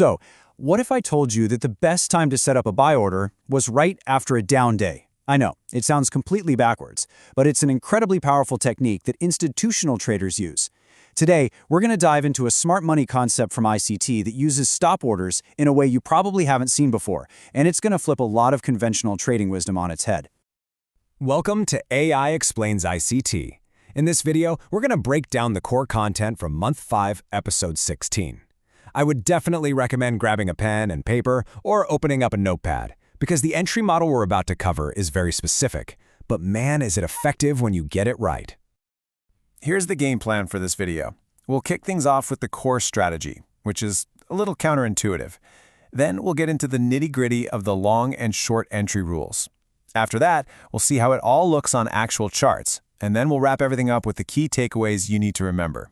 So, what if I told you that the best time to set up a buy order was right after a down day? I know, it sounds completely backwards, but it's an incredibly powerful technique that institutional traders use. Today, we're going to dive into a smart money concept from ICT that uses stop orders in a way you probably haven't seen before, and it's going to flip a lot of conventional trading wisdom on its head. Welcome to AI Explains ICT. In this video, we're going to break down the core content from Month 5, Episode 16. I would definitely recommend grabbing a pen and paper or opening up a notepad, because the entry model we're about to cover is very specific, but man, is it effective when you get it right. Here's the game plan for this video. We'll kick things off with the core strategy, which is a little counterintuitive. Then we'll get into the nitty-gritty of the long and short entry rules. After that, we'll see how it all looks on actual charts, and then we'll wrap everything up with the key takeaways you need to remember.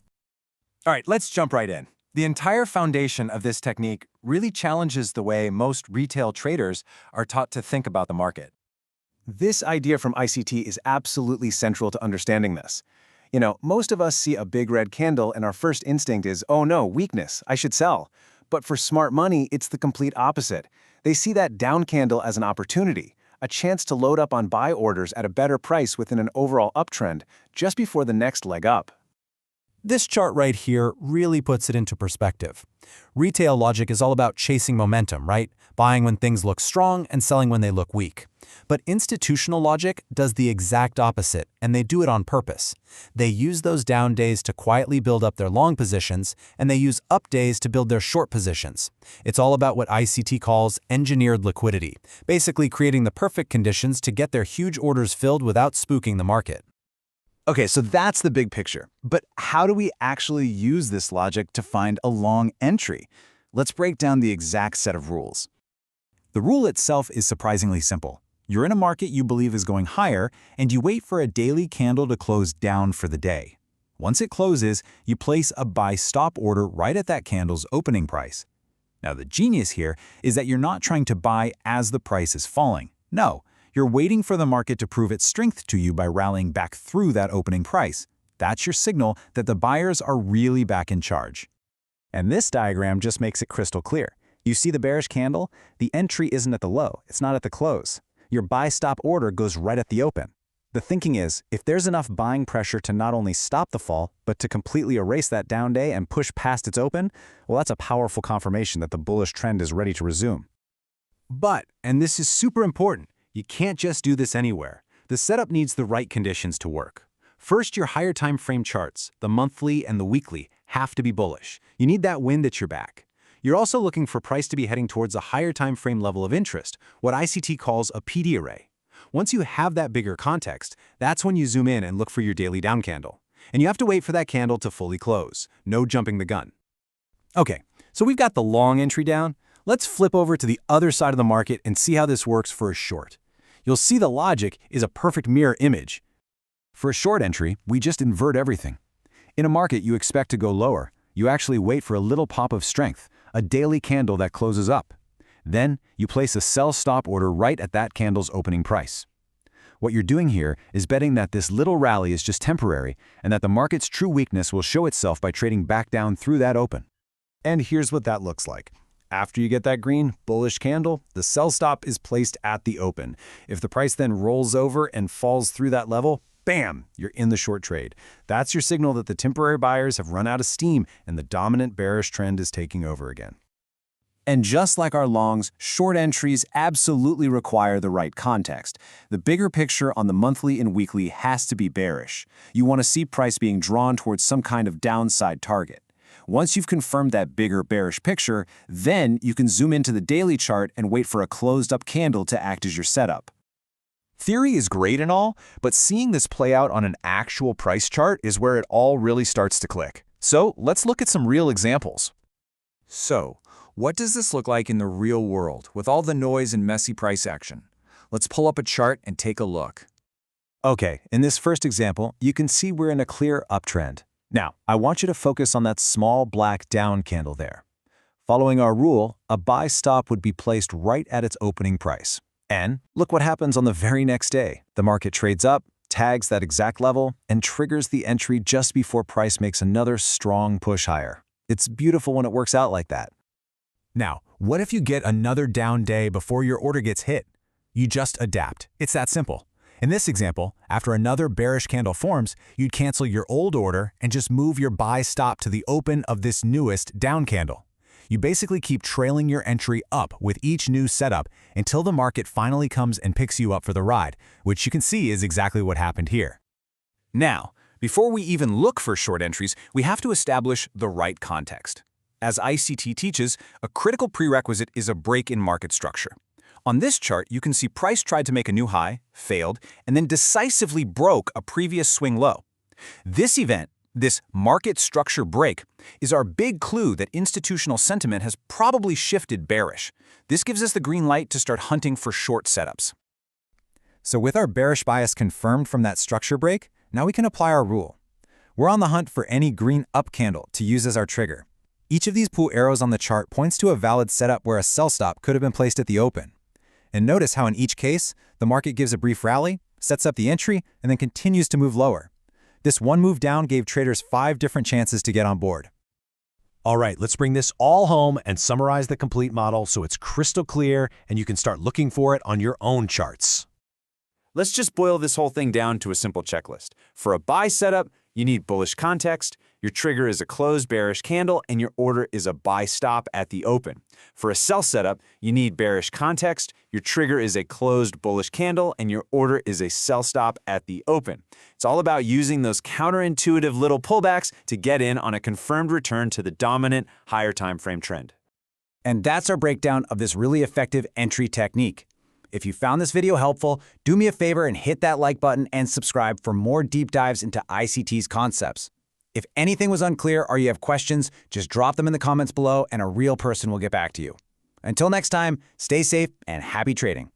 All right, let's jump right in. The entire foundation of this technique really challenges the way most retail traders are taught to think about the market. This idea from ICT is absolutely central to understanding this. Most of us see a big red candle and our first instinct is, oh no, weakness, I should sell. But for smart money, it's the complete opposite. They see that down candle as an opportunity, a chance to load up on buy orders at a better price within an overall uptrend just before the next leg up. This chart right here really puts it into perspective. Retail logic is all about chasing momentum, right? Buying when things look strong and selling when they look weak. But institutional logic does the exact opposite, and they do it on purpose. They use those down days to quietly build up their long positions, and they use up days to build their short positions. It's all about what ICT calls engineered liquidity, basically creating the perfect conditions to get their huge orders filled without spooking the market. Okay, so that's the big picture. But how do we actually use this logic to find a long entry? Let's break down the exact set of rules. The rule itself is surprisingly simple. You're in a market you believe is going higher, and you wait for a daily candle to close down for the day. Once it closes, you place a buy stop order right at that candle's opening price. Now, the genius here is that you're not trying to buy as the price is falling. No. You're waiting for the market to prove its strength to you by rallying back through that opening price. That's your signal that the buyers are really back in charge. And this diagram just makes it crystal clear. You see the bearish candle? The entry isn't at the low, it's not at the close. Your buy-stop order goes right at the open. The thinking is, if there's enough buying pressure to not only stop the fall, but to completely erase that down day and push past its open, well, that's a powerful confirmation that the bullish trend is ready to resume. But, and this is super important, you can't just do this anywhere. The setup needs the right conditions to work. First, your higher time frame charts, the monthly and the weekly, have to be bullish. You need that wind at your back. You're also looking for price to be heading towards a higher time frame level of interest, what ICT calls a PD array. Once you have that bigger context, that's when you zoom in and look for your daily down candle. And you have to wait for that candle to fully close. No jumping the gun. Okay, so we've got the long entry down. Let's flip over to the other side of the market and see how this works for a short. You'll see the logic is a perfect mirror image. For a short entry, we just invert everything. In a market you expect to go lower, you actually wait for a little pop of strength, a daily candle that closes up. Then, you place a sell stop order right at that candle's opening price. What you're doing here is betting that this little rally is just temporary and that the market's true weakness will show itself by trading back down through that open. And here's what that looks like. After you get that green, bullish candle, the sell stop is placed at the open. If the price then rolls over and falls through that level, bam, you're in the short trade. That's your signal that the temporary buyers have run out of steam and the dominant bearish trend is taking over again. And just like our longs, short entries absolutely require the right context. The bigger picture on the monthly and weekly has to be bearish. You want to see price being drawn towards some kind of downside target. Once you've confirmed that bigger bearish picture, then you can zoom into the daily chart and wait for a closed-up candle to act as your setup. Theory is great and all, but seeing this play out on an actual price chart is where it all really starts to click. So let's look at some real examples. So, what does this look like in the real world with all the noise and messy price action? Let's pull up a chart and take a look. Okay, in this first example, you can see we're in a clear uptrend. Now, I want you to focus on that small black down candle there. Following our rule, a buy stop would be placed right at its opening price. And look what happens on the very next day. The market trades up, tags that exact level, and triggers the entry just before price makes another strong push higher. It's beautiful when it works out like that. Now, what if you get another down day before your order gets hit? You just adapt. It's that simple. In this example, after another bearish candle forms, you'd cancel your old order and just move your buy stop to the open of this newest down candle. You basically keep trailing your entry up with each new setup until the market finally comes and picks you up for the ride, which you can see is exactly what happened here. Now, before we even look for short entries, we have to establish the right context. As ICT teaches, a critical prerequisite is a break in market structure. On this chart, you can see price tried to make a new high, failed, and then decisively broke a previous swing low. This event, this market structure break, is our big clue that institutional sentiment has probably shifted bearish. This gives us the green light to start hunting for short setups. So with our bearish bias confirmed from that structure break, now we can apply our rule. We're on the hunt for any green up candle to use as our trigger. Each of these pool arrows on the chart points to a valid setup where a sell stop could have been placed at the open. And notice how in each case, the market gives a brief rally, sets up the entry, and then continues to move lower. This one move down gave traders 5 different chances to get on board. All right, let's bring this all home and summarize the complete model so it's crystal clear and you can start looking for it on your own charts. Let's just boil this whole thing down to a simple checklist. For a buy setup, you need bullish context, your trigger is a closed bearish candle, and your order is a buy stop at the open. For a sell setup, you need bearish context, your trigger is a closed bullish candle, and your order is a sell stop at the open. It's all about using those counterintuitive little pullbacks to get in on a confirmed return to the dominant higher time frame trend. And that's our breakdown of this really effective entry technique. If you found this video helpful, do me a favor and hit that like button and subscribe for more deep dives into ICT's concepts. If anything was unclear or you have questions, just drop them in the comments below and a real person will get back to you. Until next time, stay safe and happy trading.